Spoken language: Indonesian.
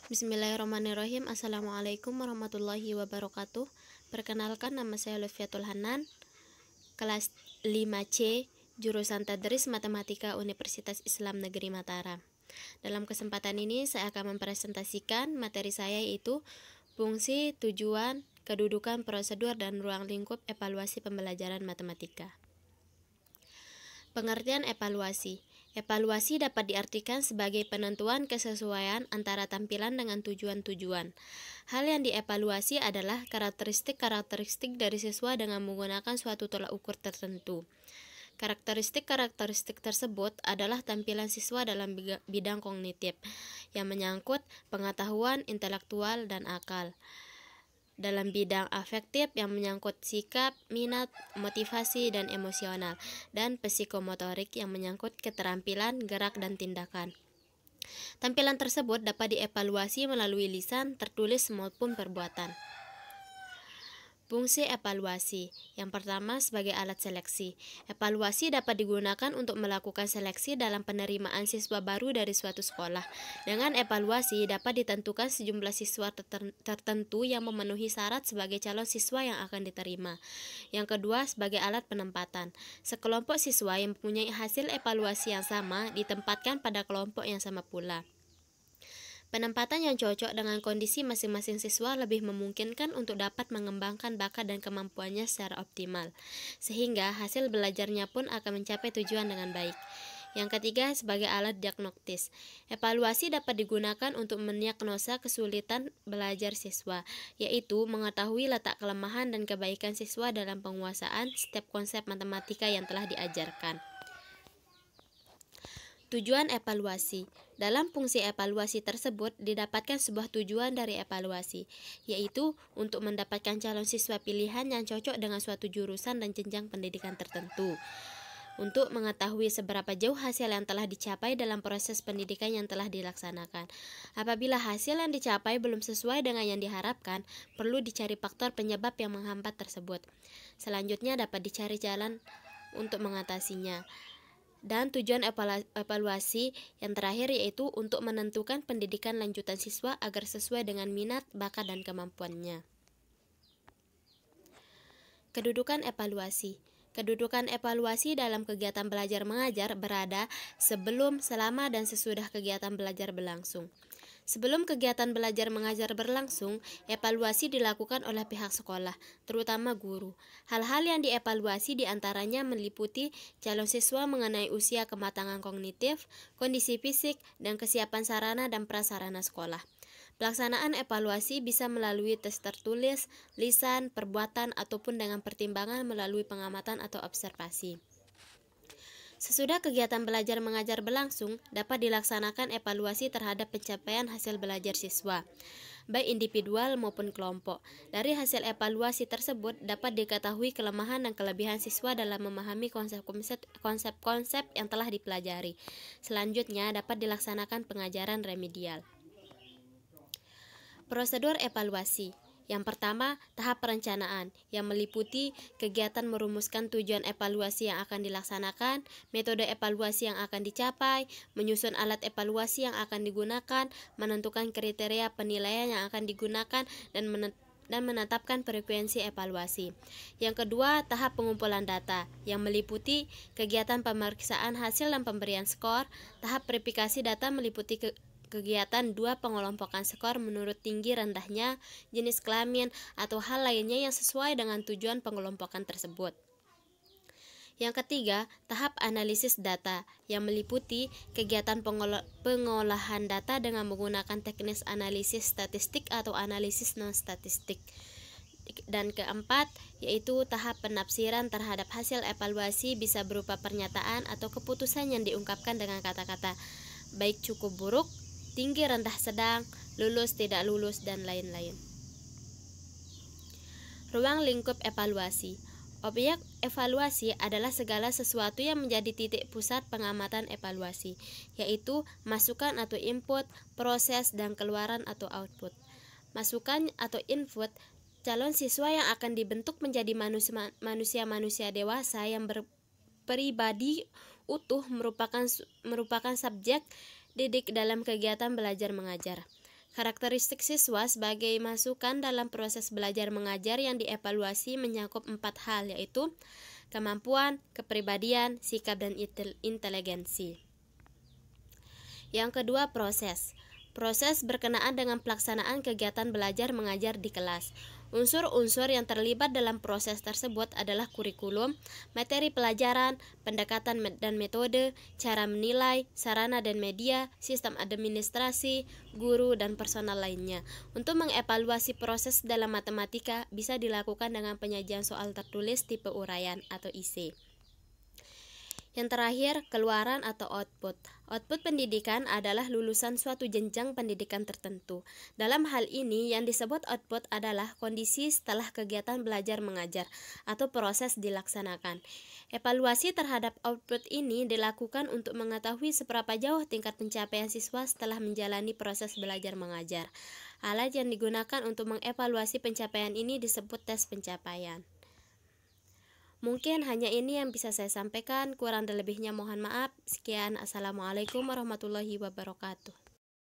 Bismillahirrahmanirrahim. Assalamualaikum warahmatullahi wabarakatuh. Perkenalkan, nama saya Lutfiatul Hanan, kelas 5C, jurusan Tadris Matematika Universitas Islam Negeri Mataram. Dalam kesempatan ini saya akan mempresentasikan materi saya, yaitu fungsi, tujuan, kedudukan, prosedur, dan ruang lingkup evaluasi pembelajaran matematika. Pengertian evaluasi. Evaluasi dapat diartikan sebagai penentuan kesesuaian antara tampilan dengan tujuan-tujuan. Hal yang dievaluasi adalah karakteristik-karakteristik dari siswa dengan menggunakan suatu tolak ukur tertentu. Karakteristik-karakteristik tersebut adalah tampilan siswa dalam bidang kognitif yang menyangkut pengetahuan, intelektual, dan akal. Dalam bidang afektif yang menyangkut sikap, minat, motivasi, dan emosional, dan psikomotorik yang menyangkut keterampilan, gerak, dan tindakan. Tampilan tersebut dapat dievaluasi melalui lisan, tertulis, maupun perbuatan. Fungsi evaluasi. Yang pertama, sebagai alat seleksi. Evaluasi dapat digunakan untuk melakukan seleksi dalam penerimaan siswa baru dari suatu sekolah. Dengan evaluasi dapat ditentukan sejumlah siswa tertentu yang memenuhi syarat sebagai calon siswa yang akan diterima. Yang kedua, sebagai alat penempatan. Sekelompok siswa yang mempunyai hasil evaluasi yang sama ditempatkan pada kelompok yang sama pula. Penempatan yang cocok dengan kondisi masing-masing siswa lebih memungkinkan untuk dapat mengembangkan bakat dan kemampuannya secara optimal, sehingga hasil belajarnya pun akan mencapai tujuan dengan baik. Yang ketiga, sebagai alat diagnostis. Evaluasi dapat digunakan untuk mendiagnosa kesulitan belajar siswa, yaitu mengetahui letak kelemahan dan kebaikan siswa dalam penguasaan setiap konsep matematika yang telah diajarkan. Tujuan evaluasi. Dalam fungsi evaluasi tersebut didapatkan sebuah tujuan dari evaluasi, yaitu untuk mendapatkan calon siswa pilihan yang cocok dengan suatu jurusan dan jenjang pendidikan tertentu. Untuk mengetahui seberapa jauh hasil yang telah dicapai dalam proses pendidikan yang telah dilaksanakan. Apabila hasil yang dicapai belum sesuai dengan yang diharapkan, perlu dicari faktor penyebab yang menghambat tersebut. Selanjutnya dapat dicari jalan untuk mengatasinya. Dan tujuan evaluasi yang terakhir yaitu untuk menentukan pendidikan lanjutan siswa agar sesuai dengan minat, bakat, dan kemampuannya. Kedudukan evaluasi. Kedudukan evaluasi dalam kegiatan belajar mengajar berada sebelum, selama, dan sesudah kegiatan belajar berlangsung. Sebelum kegiatan belajar mengajar berlangsung, evaluasi dilakukan oleh pihak sekolah, terutama guru. Hal-hal yang dievaluasi diantaranya meliputi calon siswa mengenai usia kematangan kognitif, kondisi fisik, dan kesiapan sarana dan prasarana sekolah. Pelaksanaan evaluasi bisa melalui tes tertulis, lisan, perbuatan, ataupun dengan pertimbangan melalui pengamatan atau observasi. Sesudah kegiatan belajar mengajar berlangsung, dapat dilaksanakan evaluasi terhadap pencapaian hasil belajar siswa, baik individual maupun kelompok. Dari hasil evaluasi tersebut dapat diketahui kelemahan dan kelebihan siswa dalam memahami konsep-konsep yang telah dipelajari. Selanjutnya dapat dilaksanakan pengajaran remedial. Prosedur evaluasi. Yang pertama, tahap perencanaan yang meliputi kegiatan merumuskan tujuan evaluasi yang akan dilaksanakan, metode evaluasi yang akan dicapai, menyusun alat evaluasi yang akan digunakan, menentukan kriteria penilaian yang akan digunakan, dan menetapkan frekuensi evaluasi. Yang kedua, tahap pengumpulan data yang meliputi kegiatan pemeriksaan hasil dan pemberian skor. Tahap verifikasi data meliputi kegiatan pengelompokan skor menurut tinggi rendahnya, jenis kelamin, atau hal lainnya yang sesuai dengan tujuan pengelompokan tersebut. Yang ketiga, tahap analisis data yang meliputi kegiatan pengolahan data dengan menggunakan teknis analisis statistik atau analisis non-statistik. Dan keempat, yaitu tahap penafsiran terhadap hasil evaluasi bisa berupa pernyataan atau keputusan yang diungkapkan dengan kata-kata baik, cukup, buruk, tinggi, rendah, sedang, lulus, tidak lulus, dan lain-lain. Ruang lingkup evaluasi. Objek evaluasi adalah segala sesuatu yang menjadi titik pusat pengamatan evaluasi, yaitu masukan atau input, proses, dan keluaran atau output. Masukan atau input, calon siswa yang akan dibentuk menjadi manusia dewasa yang berpribadi utuh merupakan subjek didik dalam kegiatan belajar mengajar. Karakteristik siswa sebagai masukan dalam proses belajar mengajar yang dievaluasi menyangkut 4 hal, yaitu kemampuan, kepribadian, sikap, dan inteligensi. Yang kedua, proses. Proses berkenaan dengan pelaksanaan kegiatan belajar mengajar di kelas. Unsur-unsur yang terlibat dalam proses tersebut adalah kurikulum, materi pelajaran, pendekatan dan metode, cara menilai, sarana dan media, sistem administrasi, guru, dan personal lainnya. Untuk mengevaluasi proses dalam matematika bisa dilakukan dengan penyajian soal tertulis tipe uraian atau IC. Yang terakhir, keluaran atau output. Output pendidikan adalah lulusan suatu jenjang pendidikan tertentu. Dalam hal ini, yang disebut output adalah kondisi setelah kegiatan belajar mengajar atau proses dilaksanakan. Evaluasi terhadap output ini dilakukan untuk mengetahui seberapa jauh tingkat pencapaian siswa setelah menjalani proses belajar mengajar. Alat yang digunakan untuk mengevaluasi pencapaian ini disebut tes pencapaian. Mungkin hanya ini yang bisa saya sampaikan, kurang dan lebihnya mohon maaf. Sekian, assalamualaikum warahmatullahi wabarakatuh.